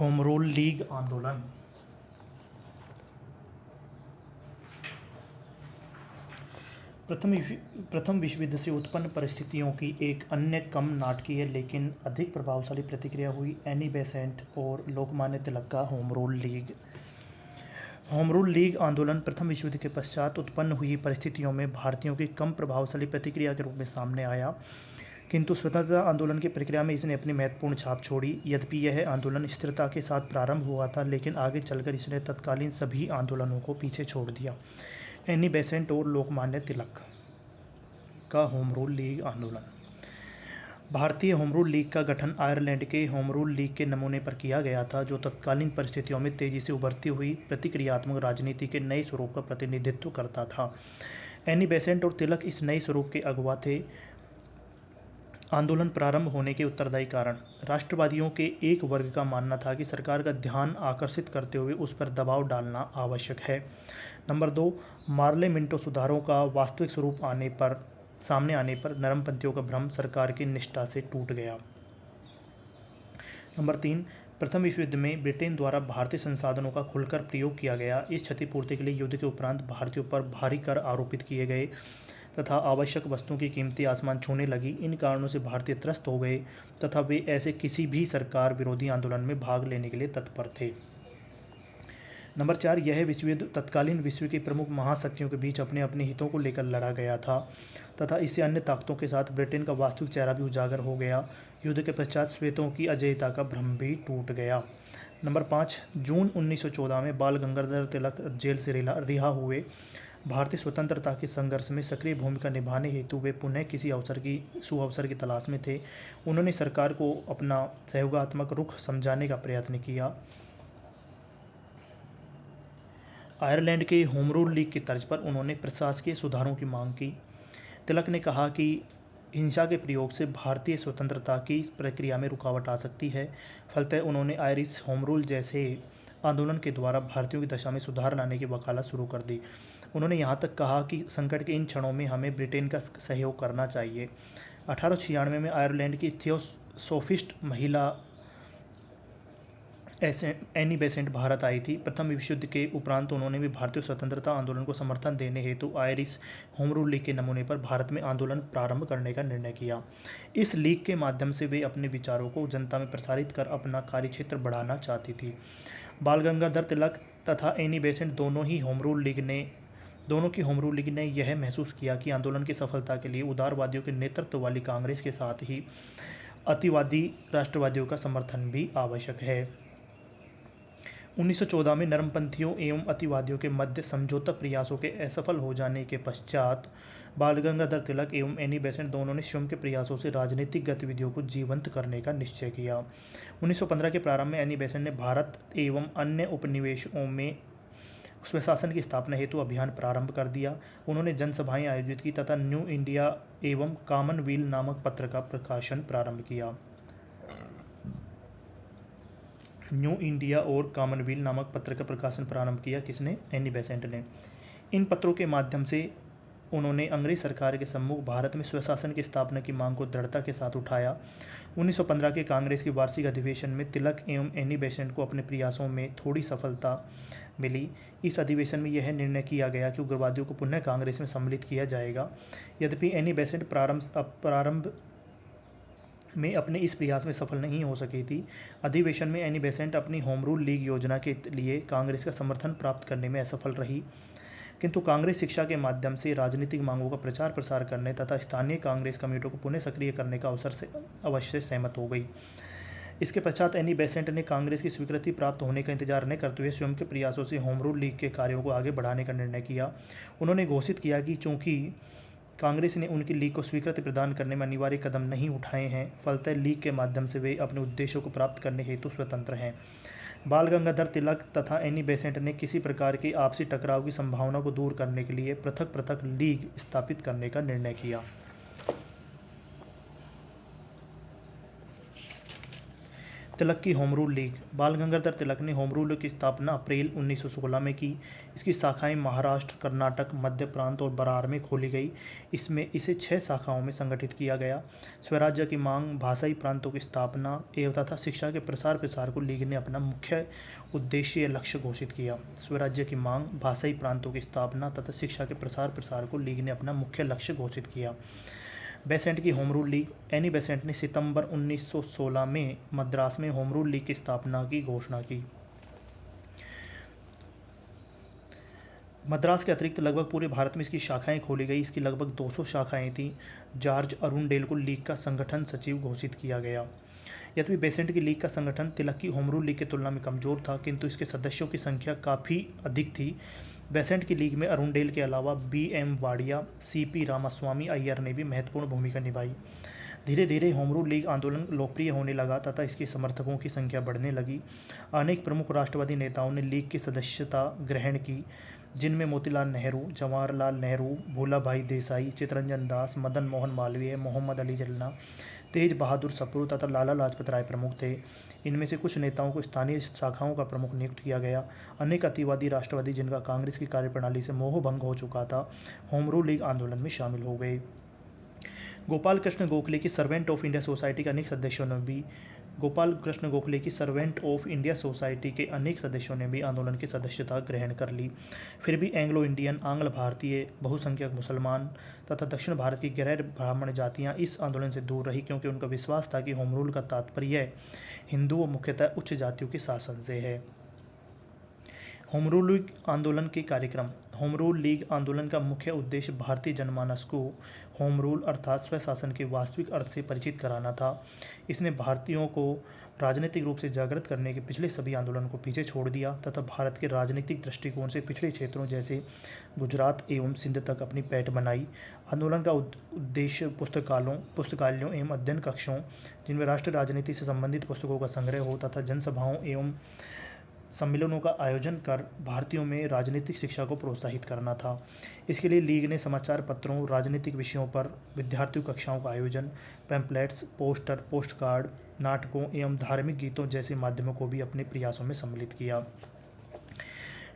Home rule league आंदोलन। प्रथम विश्व युद्ध से उत्पन्न परिस्थितियों की एक अन्य कम नाटकीय लेकिन अधिक प्रभावशाली प्रतिक्रिया हुई एनी बेसेंट और लोकमान्य तिलक का home rule league. Home rule league आंदोलन प्रथम विश्व युद्ध के पश्चात उत्पन्न हुई परिस्थितियों में भारतीयों की कम प्रभावशाली प्रतिक्रिया के रूप में सामने आया, किंतु स्वतंत्रता आंदोलन की प्रक्रिया में इसने अपनी महत्वपूर्ण छाप छोड़ी। यद्यपि यह आंदोलन स्थिरता के साथ प्रारंभ हुआ था, लेकिन आगे चलकर इसने तत्कालीन सभी आंदोलनों को पीछे छोड़ दिया। एनी बेसेंट और लोकमान्य तिलक का होम रूल लीग आंदोलन। भारतीय होम रूल लीग का गठन आयरलैंड के होम रूल लीग के नमूने पर किया गया था, जो तत्कालीन परिस्थितियों में तेजी से उभरती हुई प्रतिक्रियात्मक राजनीति के नए स्वरूप का प्रतिनिधित्व करता था। एनी बेसेंट और तिलक इस नए स्वरूप के अगुवा थे। आंदोलन प्रारंभ होने के उत्तरदायी कारण। राष्ट्रवादियों के एक वर्ग का मानना था कि सरकार का ध्यान आकर्षित करते हुए उस पर दबाव डालना आवश्यक है। नंबर 2, मार्ले मिंटो सुधारों का वास्तविक स्वरूप सामने आने पर नरमपंथियों का भ्रम सरकार की निष्ठा से टूट गया। नंबर 3, प्रथम विश्व युद्ध में ब्रिटेन द्वारा भारतीय संसाधनों का खुलकर प्रयोग किया गया। इस क्षतिपूर्ति के लिए युद्ध के उपरांत भारतीयों पर भारी कर आरोपित किए गए तथा आवश्यक वस्तुओं की कीमतें आसमान छूने लगी। इन कारणों से भारतीय त्रस्त हो गए तथा वे ऐसे किसी भी सरकार विरोधी आंदोलन में भाग लेने के लिए तत्पर थे। नंबर 4, यह विश्व युद्ध तत्कालीन विश्व की प्रमुख महाशक्तियों के बीच अपने अपने हितों को लेकर लड़ा गया था तथा इससे अन्य ताकतों के साथ ब्रिटेन का वास्तविक चेहरा भी उजागर हो गया। युद्ध के पश्चात श्वेतों की अजेयता का भ्रम भी टूट गया। नंबर 5, जून 1914 में बाल गंगाधर तिलक जेल से रिहा हुए। भारतीय स्वतंत्रता के संघर्ष में सक्रिय भूमिका निभाने हेतु वे पुनः किसी सुअवसर की तलाश में थे। उन्होंने सरकार को अपना सहयोगात्मक रुख समझाने का प्रयत्न किया। आयरलैंड के होम रूल लीग की तर्ज पर उन्होंने प्रशासकीय सुधारों की मांग की। तिलक ने कहा कि हिंसा के प्रयोग से भारतीय स्वतंत्रता की प्रक्रिया में रुकावट आ सकती है। फलतः उन्होंने आयरिश होम रूल जैसे आंदोलन के द्वारा भारतीयों की दशा में सुधार लाने की वकालत शुरू कर दी। उन्होंने यहाँ तक कहा कि संकट के इन क्षणों में हमें ब्रिटेन का सहयोग करना चाहिए। 1896 में आयरलैंड की थियोसोफिस्ट महिला एनी बेसेंट भारत आई थी। प्रथम विश्व युद्ध के उपरांत उन्होंने भी भारतीय स्वतंत्रता आंदोलन को समर्थन देने हेतु आयरिश होम रूल लीग के नमूने पर भारत में आंदोलन प्रारंभ करने का निर्णय किया। इस लीग के माध्यम से वे अपने विचारों को जनता में प्रसारित कर अपना कार्यक्षेत्र बढ़ाना चाहती थी। बाल गंगाधर तिलक तथा एनी बेसेंट दोनों की होम रूल लीग ने यह महसूस किया कि आंदोलन की सफलता के लिए उदारवादियों के नेतृत्व वाली कांग्रेस के साथ ही अतिवादी राष्ट्रवादियों का समर्थन भी आवश्यक है। 1914 में नरमपंथियों एवं अतिवादियों के मध्य समझौता प्रयासों के असफल हो जाने के पश्चात बाल गंगाधर तिलक एवं एनी बेसेंट दोनों ने स्वयं के प्रयासों से राजनीतिक गतिविधियों को जीवंत करने का निश्चय किया। 1915 के प्रारंभ में एनी बेसेंट ने भारत एवं अन्य उपनिवेशों में स्वशासन की स्थापना हेतु अभियान प्रारंभ कर दिया। उन्होंने जनसभाएं आयोजित की तथा न्यू इंडिया एवं कॉमनवेल्थ नामक पत्र का प्रकाशन प्रारंभ किया। न्यू इंडिया और कॉमनवेल्थ नामक पत्र का प्रकाशन प्रारंभ किया। किसने? एनी बेसेंट ने। इन पत्रों के माध्यम से उन्होंने अंग्रेज सरकार के सम्मुख भारत में स्वशासन की स्थापना की मांग को दृढ़ता के साथ उठाया। 1915 के कांग्रेस की वार्षिक अधिवेशन में तिलक एवं एनी बेसेंट को अपने प्रयासों में थोड़ी सफलता मिली। इस अधिवेशन में यह निर्णय किया गया कि उग्रवादियों को पुनः कांग्रेस में सम्मिलित किया जाएगा। यद्यपि एनी बेसेंट प्रारंभ में अपने इस प्रयास में सफल नहीं हो सकी थी। अधिवेशन में एनी बेसेंट अपनी होम रूल लीग योजना के लिए कांग्रेस का समर्थन प्राप्त करने में असफल रही, किंतु कांग्रेस शिक्षा के माध्यम से राजनीतिक मांगों का प्रचार प्रसार करने तथा स्थानीय कांग्रेस कमेटियों को पुनः सक्रिय करने का अवसर से अवश्य सहमत हो गई। इसके पश्चात एनी बेसेंट ने कांग्रेस की स्वीकृति प्राप्त होने का इंतजार न करते हुए स्वयं के प्रयासों से होम रूल लीग के कार्यों को आगे बढ़ाने का निर्णय किया। उन्होंने घोषित किया कि चूंकि कांग्रेस ने उनकी लीग को स्वीकृति प्रदान करने में अनिवार्य कदम नहीं उठाए हैं, फलतः लीग के माध्यम से वे अपने उद्देश्यों को प्राप्त करने हेतु स्वतंत्र हैं। बाल गंगाधर तिलक तथा एनी बेसेंट ने किसी प्रकार की आपसी टकराव की संभावना को दूर करने के लिए पृथक पृथक लीग स्थापित करने का निर्णय किया। तिलक की होम रूल लीग। बाल गंगाधर तिलक ने होम रूल की स्थापना अप्रैल 1916 में की। इसकी शाखाएं महाराष्ट्र, कर्नाटक, मध्य प्रांत और बरार में खोली गई। इसमें इसे 6 शाखाओं में संगठित किया गया। स्वराज्य की मांग, भाषाई प्रांतों की स्थापना एवं तथा शिक्षा के प्रसार प्रसार को लीग ने अपना मुख्य उद्देश्य या लक्ष्य घोषित किया। स्वराज्य की मांग, भाषाई प्रांतों की स्थापना तथा शिक्षा के प्रसार प्रसार को लीग ने अपना मुख्य लक्ष्य घोषित किया। बेसेंट की home rule league. Annie Besant ने सितंबर 1916 में मद्रास में होम रूल लीग की स्थापना की घोषणा की। मद्रास के अतिरिक्त लगभग पूरे भारत में इसकी शाखाएं खोली गई। इसकी लगभग 200 शाखाएं थीं। जॉर्ज अरुंडेल को लीग का संगठन सचिव घोषित किया गया। यद्यपि बेसेंट की लीग का संगठन तिलक की होम रूल लीग की तुलना में कमजोर था, किंतु इसके सदस्यों की संख्या काफ़ी अधिक थी। बेसेंट की लीग में अरुंडेल के अलावा B.M. वाडिया, C.P. रामास्वामी अय्यर ने भी महत्वपूर्ण भूमिका निभाई। धीरे धीरे होम रूल लीग आंदोलन लोकप्रिय होने लगा तथा इसके समर्थकों की संख्या बढ़ने लगी। अनेक प्रमुख राष्ट्रवादी नेताओं ने लीग की सदस्यता ग्रहण की, जिनमें मोतीलाल नेहरू, जवाहरलाल नेहरू, भूला भाई देसाई, चित्तरंजन दास, मदन मोहन मालवीय, मोहम्मद अली जिन्ना, तेज बहादुर सप्रू तथा लाला लाजपत राय प्रमुख थे। इनमें से कुछ नेताओं को स्थानीय शाखाओं का प्रमुख नियुक्त किया गया। अनेक अतिवादी राष्ट्रवादी, जिनका कांग्रेस की कार्यप्रणाली से मोह भंग हो चुका था, होम रूल लीग आंदोलन में शामिल हो गए। गोपाल कृष्ण गोखले की सर्वेंट ऑफ इंडिया सोसाइटी के अनेक सदस्यों ने भी आंदोलन की सदस्यता ग्रहण कर ली। फिर भी एंग्लो इंडियन, आंग्ल भारतीय, बहुसंख्यक मुसलमान तथा दक्षिण भारत की गैर ब्राह्मण जातियां इस आंदोलन से दूर रही, क्योंकि उनका विश्वास था कि होम रूल का तात्पर्य हिंदू व मुख्यतः उच्च जातियों के शासन से है। होम रूल लीग आंदोलन के कार्यक्रम। होम रूल लीग आंदोलन का मुख्य उद्देश्य भारतीय जनमानस को होम रूल अर्थात स्वशासन के वास्तविक अर्थ से परिचित कराना था। इसने भारतीयों को राजनीतिक रूप से जागृत करने के पिछले सभी आंदोलन को पीछे छोड़ दिया तथा भारत के राजनीतिक दृष्टिकोण से पिछड़े क्षेत्रों जैसे गुजरात एवं सिंध तक अपनी पैठ बनाई। आंदोलन का उद्देश्य पुस्तकालयों एवं अध्ययन कक्षों, जिनमें राष्ट्रीय राजनीति से संबंधित पुस्तकों का संग्रह हो तथा जनसभाओं एवं सम्मेलनों का आयोजन कर भारतीयों में राजनीतिक शिक्षा को प्रोत्साहित करना था। इसके लिए लीग ने समाचार पत्रों, राजनीतिक विषयों पर विद्यार्थियों कक्षाओं का आयोजन, पैम्पलेट्स, पोस्टर, पोस्ट कार्ड, नाटकों एवं धार्मिक गीतों जैसे माध्यमों को भी अपने प्रयासों में सम्मिलित किया।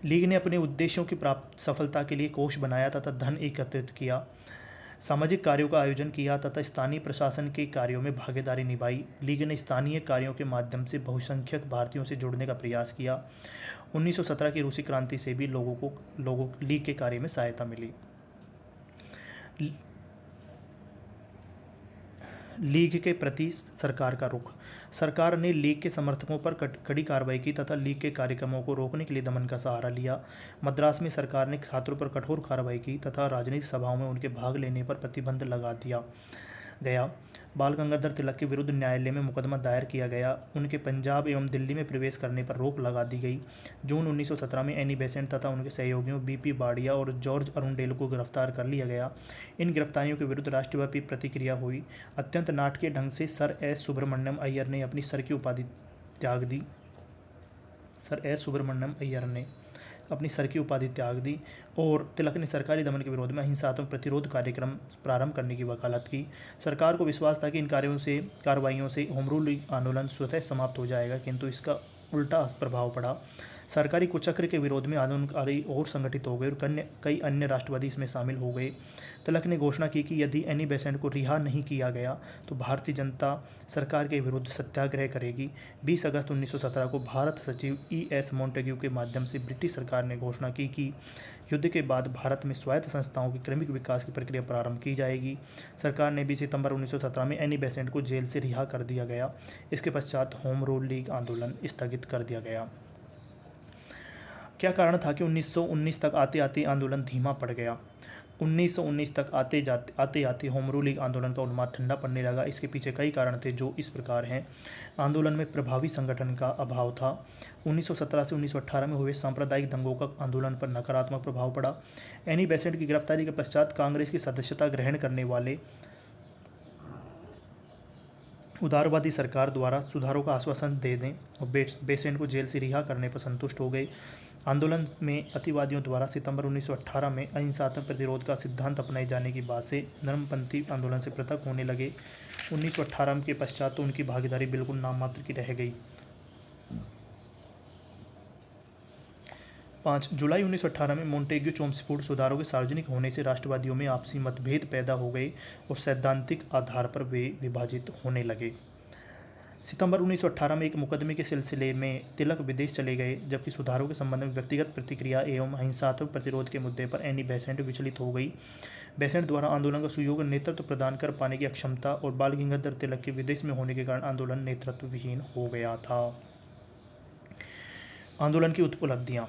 लीग ने अपने उद्देश्यों की प्राप्त सफलता के लिए कोष बनाया तथा धन एकत्रित किया, सामाजिक कार्यों का आयोजन किया तथा स्थानीय प्रशासन के कार्यों में भागीदारी निभाई। लीग ने स्थानीय कार्यों के माध्यम से बहुसंख्यक भारतीयों से जुड़ने का प्रयास किया। 1917 की रूसी क्रांति से भी लोगों लीग के कार्य में सहायता मिली। लीग के प्रति सरकार का रुख। सरकार ने लीग के समर्थकों पर कड़ी कार्रवाई की तथा लीग के कार्यक्रमों को रोकने के लिए दमन का सहारा लिया। मद्रास में सरकार ने छात्रों पर कठोर कार्रवाई की तथा राजनीतिक सभाओं में उनके भाग लेने पर प्रतिबंध लगा दिया गया। बाल गंगाधर तिलक के विरुद्ध न्यायालय में मुकदमा दायर किया गया। उनके पंजाब एवं दिल्ली में प्रवेश करने पर रोक लगा दी गई। जून 1917 में एनी बेसेंट तथा उनके सहयोगियों B.P. वाडिया और जॉर्ज अरुंडेल को गिरफ्तार कर लिया गया। इन गिरफ्तारियों के विरुद्ध राष्ट्रव्यापी प्रतिक्रिया हुई। अत्यंत नाटकीय ढंग से सर एस सुब्रमण्यम अय्यर ने अपनी सर की उपाधि त्याग दी और तिलक ने सरकारी दमन के विरोध में अहिंसात्मक प्रतिरोध कार्यक्रम प्रारंभ करने की वकालत की। सरकार को विश्वास था कि इन कार्रवाइयों से होम रूल आंदोलन स्वतः समाप्त हो जाएगा, किंतु इसका उल्टा प्रभाव पड़ा। सरकारी कुचक्र के विरोध में आंदोलनकारी और संगठित हो गए और कई अन्य राष्ट्रवादी इसमें शामिल हो गए। तिलक ने घोषणा की कि यदि एनी बेसेंट को रिहा नहीं किया गया तो भारतीय जनता सरकार के विरुद्ध सत्याग्रह करेगी। 20 अगस्त 1917 को भारत सचिव E.S. मॉन्टेग्यू के माध्यम से ब्रिटिश सरकार ने घोषणा की कि युद्ध के बाद भारत में स्वायत्त संस्थाओं की क्रमिक विकास की प्रक्रिया प्रारंभ की जाएगी। सरकार ने 20 सितंबर 1917 में एनी बेसेंट को जेल से रिहा कर दिया गया। इसके पश्चात होम रूल लीग आंदोलन स्थगित कर दिया गया। क्या कारण था कि 1919 तक आते आते आंदोलन धीमा पड़ गया? 1919 तक आते आते होम रूल लीग आंदोलन का उन्माद ठंडा पड़ने लगा। इसके पीछे कई कारण थे जो इस प्रकार हैं। आंदोलन में प्रभावी संगठन का अभाव था। 1917 से 1918 में हुए सांप्रदायिक दंगों का आंदोलन पर नकारात्मक प्रभाव पड़ा। एनी बेसेंट की गिरफ्तारी के पश्चात कांग्रेस की सदस्यता ग्रहण करने वाले उदारवादी सरकार द्वारा सुधारों का आश्वासन देने और बेसेंट को जेल से रिहा करने पर संतुष्ट हो गए। आंदोलन में अतिवादियों द्वारा सितंबर 1918 में अहिंसात्मक प्रतिरोध का सिद्धांत अपनाए जाने की बात से नरमपंथी आंदोलन से पृथक होने लगे। 1918 के पश्चात तो उनकी भागीदारी बिल्कुल नाम मात्र की रह गई। 5 जुलाई 1918 में मोंटेग्यू चोम्स्फोर्ड सुधारों के सार्वजनिक होने से राष्ट्रवादियों में आपसी मतभेद पैदा हो गए और सैद्धांतिक आधार पर वे विभाजित होने लगे। सितंबर 1918 में एक मुकदमे के सिलसिले में तिलक विदेश चले गए, जबकि सुधारों के संबंध में व्यक्तिगत प्रतिक्रिया एवं हिंसात्मक प्रतिरोध के मुद्दे पर एनी बेसेंट विचलित हो गई। बेसेंट द्वारा आंदोलन का सुयोग्य नेतृत्व प्रदान कर पाने की अक्षमता और बाल गंगाधर तिलक के विदेश में होने के कारण आंदोलन नेतृत्व विहीन हो गया था। आंदोलन की उपलब्धियां।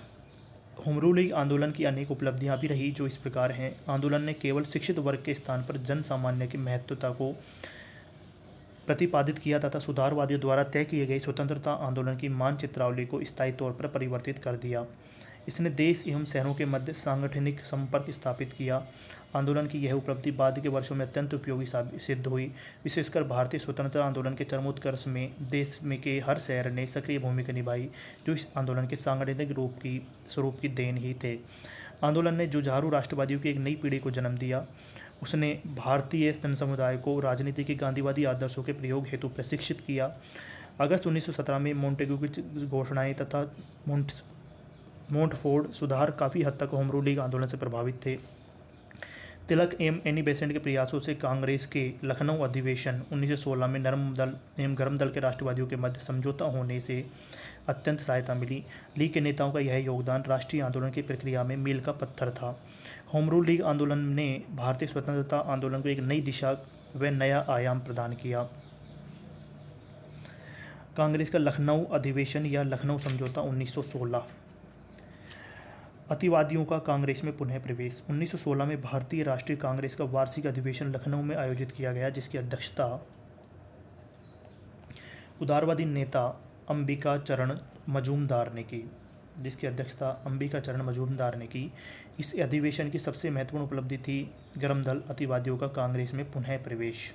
होम रूल लीग आंदोलन की अनेक उपलब्धियां भी रही, जो इस प्रकार हैं। आंदोलन ने केवल शिक्षित वर्ग के स्थान पर जन सामान्य की महत्वता को प्रतिपादित किया तथा सुधारवादियों द्वारा तय किए गए स्वतंत्रता आंदोलन की मानचित्रावली को स्थायी तौर पर परिवर्तित कर दिया। इसने देश एवं शहरों के मध्य सांगठनिक संपर्क स्थापित किया। आंदोलन की यह उपलब्धि बाद के वर्षों में अत्यंत उपयोगी सिद्ध हुई। विशेषकर भारतीय स्वतंत्रता आंदोलन के चरमोत्कर्ष में देश में के हर शहर ने सक्रिय भूमिका निभाई, जो इस आंदोलन के सांगठनिक स्वरूप की देन ही थे। आंदोलन ने जुझारू राष्ट्रवादियों की एक नई पीढ़ी को जन्म दिया। उसने भारतीय जन समुदाय को राजनीति के गांधीवादी आदर्शों के प्रयोग हेतु प्रशिक्षित किया। अगस्त 1917 में मोंटेग्यू की घोषणाएं तथा मोंटफोर्ड सुधार काफ़ी हद तक होम रूल लीग आंदोलन से प्रभावित थे। तिलक एवं एनी बेसेंट के प्रयासों से कांग्रेस के लखनऊ अधिवेशन 1916 में नरम दल एवं गर्म दल के राष्ट्रवादियों के मध्य समझौता होने से अत्यंत सहायता मिली। लीग के नेताओं का यह योगदान राष्ट्रीय आंदोलन की प्रक्रिया में मील का पत्थर था। होम रूल लीग आंदोलन ने भारतीय स्वतंत्रता आंदोलन को एक नई दिशा व नया आयाम प्रदान किया। कांग्रेस का लखनऊ अधिवेशन या लखनऊ समझौता 1916। अतिवादियों का कांग्रेस में पुनः प्रवेश। 1916 में भारतीय राष्ट्रीय कांग्रेस का वार्षिक अधिवेशन लखनऊ में आयोजित किया गया, जिसकी अध्यक्षता उदारवादी नेता अंबिका चरण मजूमदार ने की। इस अधिवेशन की सबसे महत्वपूर्ण उपलब्धि थी गर्म दल अतिवादियों का कांग्रेस में पुनः प्रवेश।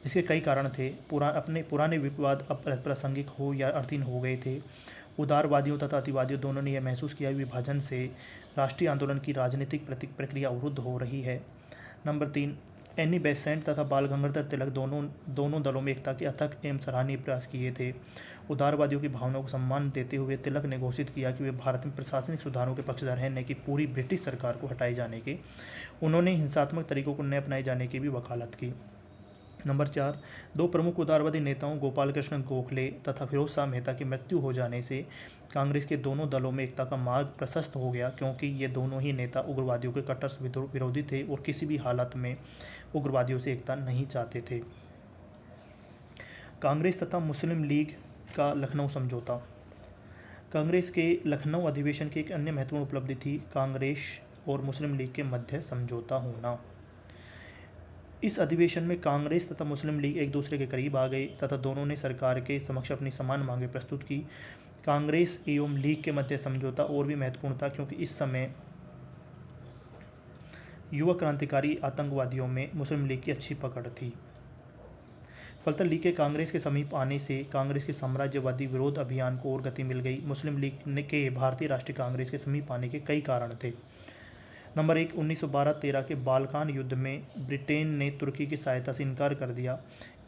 इसके कई कारण थे। अपने पुराने विवाद अप्रासंगिक हो या अर्थहीन हो गए थे। उदारवादियों तथा अतिवादियों दोनों ने यह महसूस किया कि विभाजन से राष्ट्रीय आंदोलन की राजनीतिक प्रक्रिया अवरुद्ध हो रही है। नंबर 3, एनी बेसेंट तथा बाल गंगाधर तिलक दोनों दलों में एकता के अथक एवं सराहनीय प्रयास किए थे। उदारवादियों की भावनाओं को सम्मान देते हुए तिलक ने घोषित किया कि वे भारत में प्रशासनिक सुधारों के पक्षधर हैं, न कि पूरी ब्रिटिश सरकार को हटाए जाने के। उन्होंने हिंसात्मक तरीकों को न अपनाए जाने की भी वकालत की। नंबर 4, दो प्रमुख उदारवादी नेताओं गोपाल कृष्ण गोखले तथा फिरोज शाह मेहता की मृत्यु हो जाने से कांग्रेस के दोनों दलों में एकता का मार्ग प्रशस्त हो गया, क्योंकि ये दोनों ही नेता उग्रवादियों के कट्टर विरोधी थे और किसी भी हालत में उग्रवादियों से एकता नहीं चाहते थे। कांग्रेस तथा मुस्लिम लीग का लखनऊ समझौता। कांग्रेस के लखनऊ अधिवेशन की एक अन्य महत्वपूर्ण उपलब्धि थी कांग्रेस और मुस्लिम लीग के मध्य समझौता होना। इस अधिवेशन में कांग्रेस तथा मुस्लिम लीग एक दूसरे के करीब आ गए तथा दोनों ने सरकार के समक्ष अपनी समान मांगें प्रस्तुत की। कांग्रेस एवं लीग के मध्य समझौता और भी महत्वपूर्ण था, क्योंकि इस समय युवा क्रांतिकारी आतंकवादियों में मुस्लिम लीग की अच्छी पकड़ थी। फलतः लीग के कांग्रेस के समीप आने से कांग्रेस के साम्राज्यवादी विरोध अभियान को और गति मिल गई। मुस्लिम लीग के भारतीय राष्ट्रीय कांग्रेस के समीप आने के कई कारण थे। नंबर 1, 1912-13 के बाल्कान युद्ध में ब्रिटेन ने तुर्की की सहायता से इनकार कर दिया।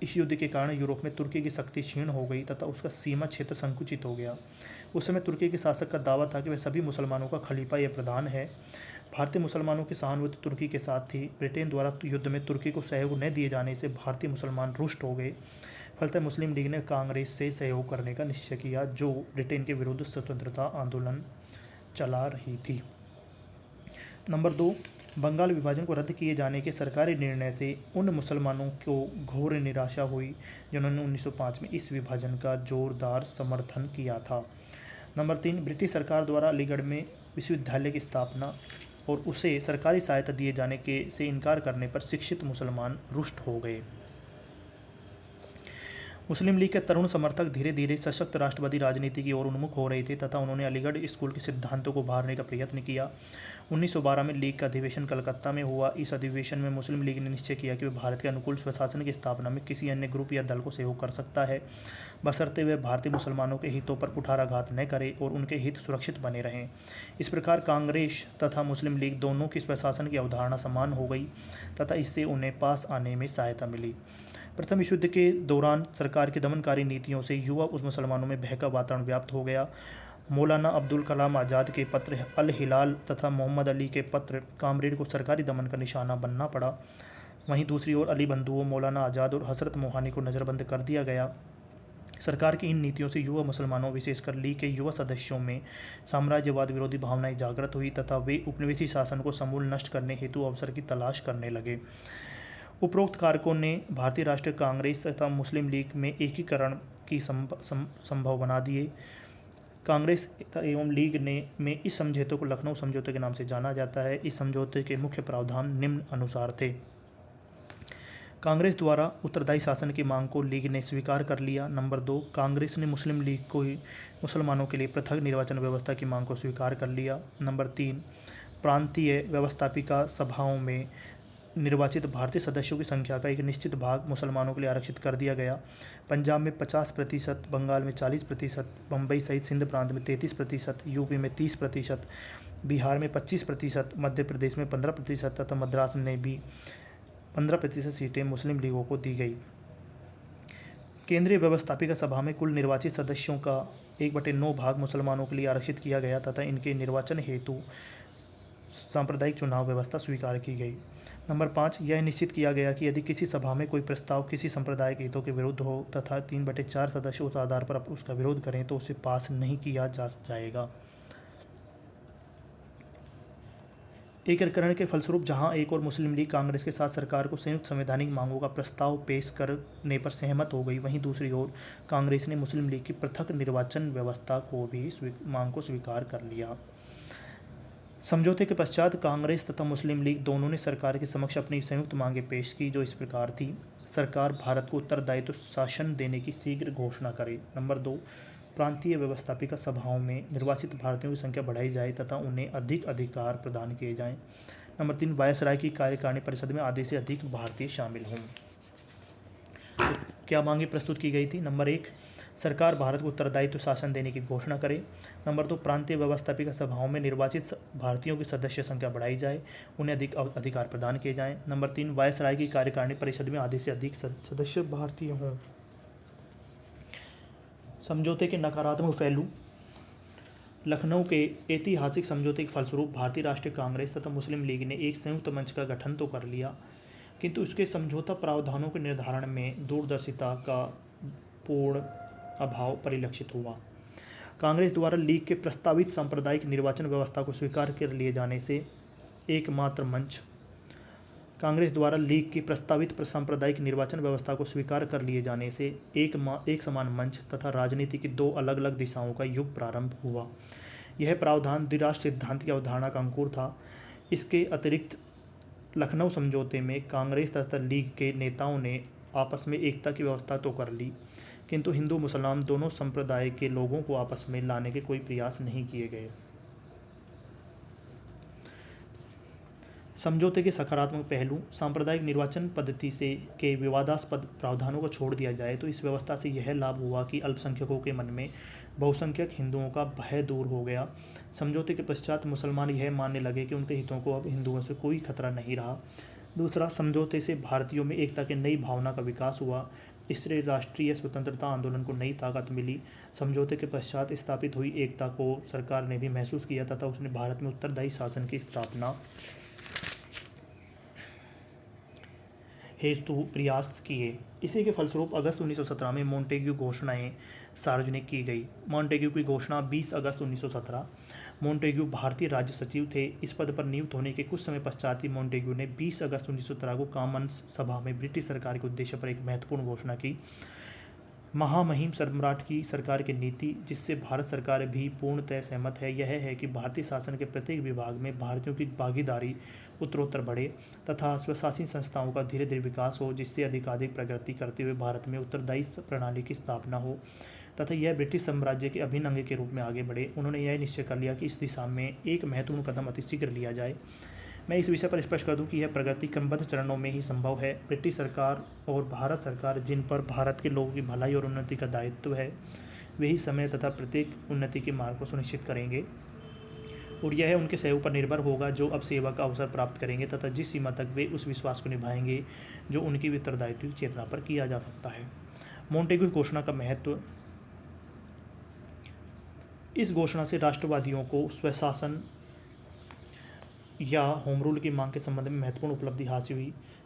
इस युद्ध के कारण यूरोप में तुर्की की शक्ति क्षीण हो गई तथा उसका सीमा क्षेत्र संकुचित हो गया। उस समय तुर्की के शासक का दावा था कि वह सभी मुसलमानों का खलीफा या प्रधान है। भारतीय मुसलमानों की सहानुभूति तुर्की के साथ थी। ब्रिटेन द्वारा युद्ध में तुर्की को सहयोग न दिए जाने से भारतीय मुसलमान रुष्ट हो गए। फलतः मुस्लिम लीग ने कांग्रेस से सहयोग करने का निश्चय किया, जो ब्रिटेन के विरुद्ध स्वतंत्रता आंदोलन चला रही थी। नंबर 2, बंगाल विभाजन को रद्द किए जाने के सरकारी निर्णय से उन मुसलमानों को घोर निराशा हुई जिन्होंने 1905 में इस विभाजन का जोरदार समर्थन किया था। नंबर 3, ब्रिटिश सरकार द्वारा अलीगढ़ में विश्वविद्यालय की स्थापना और उसे सरकारी सहायता दिए जाने से इनकार करने पर शिक्षित मुसलमान रुष्ट हो गए। मुस्लिम लीग के तरुण समर्थक धीरे धीरे सशक्त राष्ट्रवादी राजनीति की ओर उन्मुख हो रहे थे तथा उन्होंने अलीगढ़ स्कूल के सिद्धांतों को उभारने का प्रयत्न किया। 1912 में लीग का अधिवेशन कलकत्ता में हुआ। इस अधिवेशन में मुस्लिम लीग ने निश्चय किया कि वह भारत के अनुकूल स्वशासन की स्थापना में किसी अन्य ग्रुप या दल को सहयोग कर सकता है, बशर्ते वे भारतीय मुसलमानों के हितों पर कुठाराघात न करे और उनके हित सुरक्षित बने रहें। इस प्रकार कांग्रेस तथा मुस्लिम लीग दोनों की स्वशासन की अवधारणा समान हो गई तथा इससे उन्हें पास आने में सहायता मिली। प्रथम विश्व युद्ध के दौरान सरकार की दमनकारी नीतियों से युवा उस मुसलमानों में भय का वातावरण व्याप्त हो गया। मौलाना अब्दुल कलाम आज़ाद के पत्र अल हिलाल तथा मोहम्मद अली के पत्र कामरेड को सरकारी दमन का निशाना बनना पड़ा। वहीं दूसरी ओर अली बंधुओं मौलाना आज़ाद और हजरत मोहानी को नज़रबंद कर दिया गया। सरकार की इन नीतियों से युवा मुसलमानों विशेषकर लीग के युवा सदस्यों में साम्राज्यवाद विरोधी भावनाएं जागृत हुई तथा वे उपनिवेशी शासन को समूल नष्ट करने हेतु अवसर की तलाश करने लगे। उपरोक्त कारकों ने भारतीय राष्ट्रीय कांग्रेस तथा मुस्लिम लीग में एकीकरण की संभव बना दिए। कांग्रेस एवं लीग में इस समझौते को लखनऊ समझौते के नाम से जाना जाता है। इस समझौते के मुख्य प्रावधान निम्न अनुसार थे। कांग्रेस द्वारा उत्तरदायी शासन की मांग को लीग ने स्वीकार कर लिया। नंबर 2, कांग्रेस ने मुस्लिम लीग को ही मुसलमानों के लिए पृथक निर्वाचन व्यवस्था की मांग को स्वीकार कर लिया। नंबर 3, प्रांतीय व्यवस्थापिका सभाओं में निर्वाचित भारतीय सदस्यों की संख्या का एक निश्चित भाग मुसलमानों के लिए आरक्षित कर दिया गया। पंजाब में 50%, बंगाल में 40%, बम्बई सहित सिंध प्रांत में 33%, यूपी में 30%, बिहार में 25%, मध्य प्रदेश में 15% तथा मद्रास में भी 15% सीटें मुस्लिम लीगों को दी गई। केंद्रीय व्यवस्थापिका सभा में कुल निर्वाचित सदस्यों का 1/9 भाग मुसलमानों के लिए आरक्षित किया गया तथा इनके निर्वाचन हेतु सांप्रदायिक चुनाव व्यवस्था स्वीकार की गई। नंबर 5, यह निश्चित किया गया कि यदि किसी सभा में कोई प्रस्ताव किसी सांप्रदायिक हितों के विरुद्ध हो तथा 3/4 सदस्य उस आधार पर उसका विरोध करें तो उसे पास नहीं किया जाएगा। एकीकरण के फलस्वरूप जहां एक और मुस्लिम लीग कांग्रेस के साथ सरकार को संयुक्त संवैधानिक मांगों का प्रस्ताव पेश करने पर सहमत हो गई, वहीं दूसरी ओर कांग्रेस ने मुस्लिम लीग की पृथक निर्वाचन व्यवस्था को भी मांग को स्वीकार कर लिया। समझौते के पश्चात कांग्रेस तथा मुस्लिम लीग दोनों ने सरकार के समक्ष अपनी संयुक्त मांगें पेश की, जो इस प्रकार थी। सरकार भारत को उत्तरदायित्व शासन देने की शीघ्र घोषणा करे। नंबर 2, प्रांतीय व्यवस्थापिका सभाओं में निर्वाचित भारतीयों की संख्या बढ़ाई जाए तथा उन्हें अधिक अधिकार प्रदान किए जाएं। नंबर 3, वायसराय की कार्यकारिणी परिषद में आधे से अधिक भारतीय शामिल हों। तो क्या मांगे प्रस्तुत की गई थी? नंबर 1, सरकार भारत को उत्तरदायित्व शासन देने की घोषणा करे। नंबर 2, प्रांतीय व्यवस्थापिका सभाओं में निर्वाचित भारतीयों की सदस्य संख्या बढ़ाई जाए, उन्हें अधिक अधिकार प्रदान किए जाएं। नंबर 3, वायसराय की कार्यकारिणी परिषद में आधे से अधिक सदस्य भारतीय हों। समझौते के नकारात्मक पहलू। लखनऊ के ऐतिहासिक समझौते के फलस्वरूप भारतीय राष्ट्रीय कांग्रेस तथा मुस्लिम लीग ने एक संयुक्त मंच का गठन तो कर लिया, किंतु उसके समझौता प्रावधानों के निर्धारण में दूरदर्शिता का पूर्ण अभाव परिलक्षित हुआ। कांग्रेस द्वारा लीग के प्रस्तावित सांप्रदायिक निर्वाचन व्यवस्था को स्वीकार कर लिए जाने से एकमात्र मंच कांग्रेस द्वारा लीग की प्रस्तावित सांप्रदायिक निर्वाचन व्यवस्था को स्वीकार कर लिए जाने से एक समान मंच तथा राजनीति की 2 अलग अलग दिशाओं का युग प्रारंभ हुआ। यह प्रावधान द्विराष्ट्र सिद्धांत की अवधारणा का अंकुर था। इसके अतिरिक्त लखनऊ समझौते में कांग्रेस तथा लीग के नेताओं ने आपस में एकता की व्यवस्था तो कर ली, किंतु हिंदू मुसलमान दोनों संप्रदाय के लोगों को आपस में लाने के कोई प्रयास नहीं किए गए। समझौते के सकारात्मक पहलू। सांप्रदायिक निर्वाचन पद्धति से के विवादास्पद प्रावधानों को छोड़ दिया जाए तो इस व्यवस्था से यह लाभ हुआ कि अल्पसंख्यकों के मन में बहुसंख्यक हिंदुओं का भय दूर हो गया। समझौते के पश्चात मुसलमान यह मानने लगे कि उनके हितों को अब हिंदुओं से कोई खतरा नहीं रहा। दूसरा, समझौते से भारतीयों में एकता की नई भावना का विकास हुआ। इससे राष्ट्रीय स्वतंत्रता आंदोलन को नई ताकत मिली। समझौते के पश्चात स्थापित हुई एकता को सरकार ने भी महसूस किया तथा उसने भारत में उत्तरदायी शासन की स्थापना हेतु प्रयास किए। इसी के फलस्वरूप अगस्त 1917 में मॉन्टेग्यू घोषणाएं सार्वजनिक की गई। मॉन्टेग्यू की घोषणा 20 अगस्त 1917। मॉन्टेग्यू भारतीय राज्य सचिव थे। इस पद पर नियुक्त होने के कुछ समय पश्चात ही मॉन्टेग्यू ने 20 अगस्त 1917 को कॉमन्स सभा में ब्रिटिश सरकार के उद्देश्य पर एक महत्वपूर्ण घोषणा की। महामहिम सम्राट की सरकार की नीति, जिससे भारत सरकार भी पूर्णतः सहमत है, यह है कि भारतीय शासन के प्रत्येक विभाग में भारतीयों की भागीदारी उत्तरोत्तर बढ़े तथा स्वशासी संस्थाओं का धीरे धीरे विकास हो, जिससे अधिकाधिक प्रगति करते हुए भारत में उत्तरदायी प्रणाली की स्थापना हो तथा यह ब्रिटिश साम्राज्य के अभिन्न अंग के रूप में आगे बढ़े। उन्होंने यह निश्चय कर लिया कि इस दिशा में एक महत्वपूर्ण कदम अतिशीघ्र लिया जाए। मैं इस विषय पर स्पष्ट कर दूं कि यह प्रगति क्रमबद्ध चरणों में ही संभव है। ब्रिटिश सरकार और भारत सरकार, जिन पर भारत के लोगों की भलाई और उन्नति का दायित्व है, वे ही समय तथा प्रत्येक उन्नति के मार्ग को सुनिश्चित करेंगे। और यह उनके सहयोग पर निर्भर होगा जो अब सेवा का अवसर प्राप्त करेंगे तथा जिस सीमा तक वे उस विश्वास को निभाएंगे जो उनकी उत्तरदायित्व की चेतना पर किया जा सकता है। मोंटेग्यू घोषणा का महत्व। इस घोषणा से राष्ट्रवादियों को स्वशासन या होम रूल की मांग के संबंध में महत्वपूर्ण उपलब्धि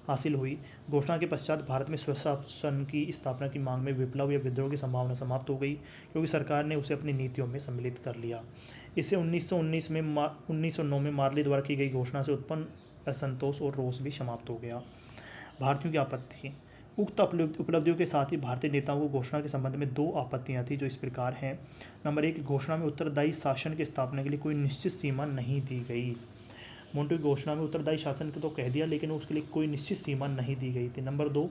हासिल हुई। घोषणा के पश्चात भारत में स्वशासन की स्थापना की मांग में विप्लव या विद्रोह की संभावना समाप्त हो गई क्योंकि सरकार ने उसे अपनी नीतियों में सम्मिलित कर लिया। इससे 1909 में मार्ले द्वारा की गई घोषणा से उत्पन्न असंतोष और रोष भी समाप्त हो गया। भारतीयों की आपत्ति। उक्त उपलब्धियों के साथ ही भारतीय नेताओं को घोषणा के संबंध में 2 आपत्तियां थी जो इस प्रकार हैं। नंबर 1, घोषणा में उत्तरदायी शासन की स्थापना के लिए कोई निश्चित सीमा नहीं दी गई। मोंटेग्यू घोषणा में उत्तरदायी शासन को तो कह दिया लेकिन उसके लिए कोई निश्चित सीमा नहीं दी गई थी। नंबर 2,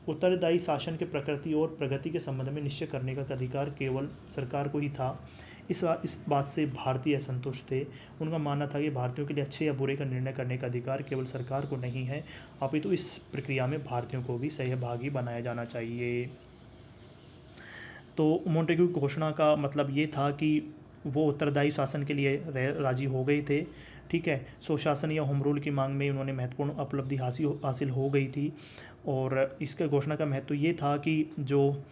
उत्तरदायी शासन के प्रकृति और प्रगति के संबंध में निश्चय करने का अधिकार केवल सरकार को ही था। इस बात से भारतीय असंतुष्ट थे। उनका मानना था कि भारतीयों के लिए अच्छे या बुरे का निर्णय करने का अधिकार केवल सरकार को नहीं है, अपितु इस प्रक्रिया में भारतीयों को भी सहभागी बनाया जाना चाहिए। तो मोंटेग्यू घोषणा का मतलब ये था कि वो उत्तरदायी शासन के लिए राजी हो गए थे। ठीक है, स्वशासन या होम रूल की मांग में उन्होंने महत्वपूर्ण उपलब्धि हासिल हो गई थी। और इसके घोषणा का महत्व ये था कि जो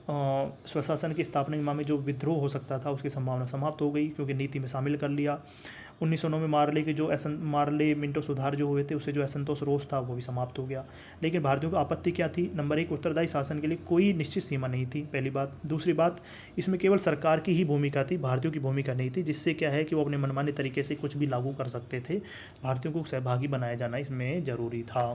स्वशासन की स्थापना की मांग में जो विद्रोह हो सकता था उसकी संभावना समाप्त हो गई क्योंकि नीति में शामिल कर लिया। 1909 में मार्ले मिंटो सुधार जो हुए थे उससे जो असंतोष रोष था वो भी समाप्त हो गया। लेकिन भारतीयों की आपत्ति क्या थी? नंबर 1, उत्तरदायी शासन के लिए कोई निश्चित सीमा नहीं थी, पहली बात। दूसरी बात, इसमें केवल सरकार की ही भूमिका थी, भारतीयों की भूमिका नहीं थी, जिससे क्या है कि वो अपने मनमाने तरीके से कुछ भी लागू कर सकते थे। भारतीयों को सहभागी बनाया जाना इसमें ज़रूरी था।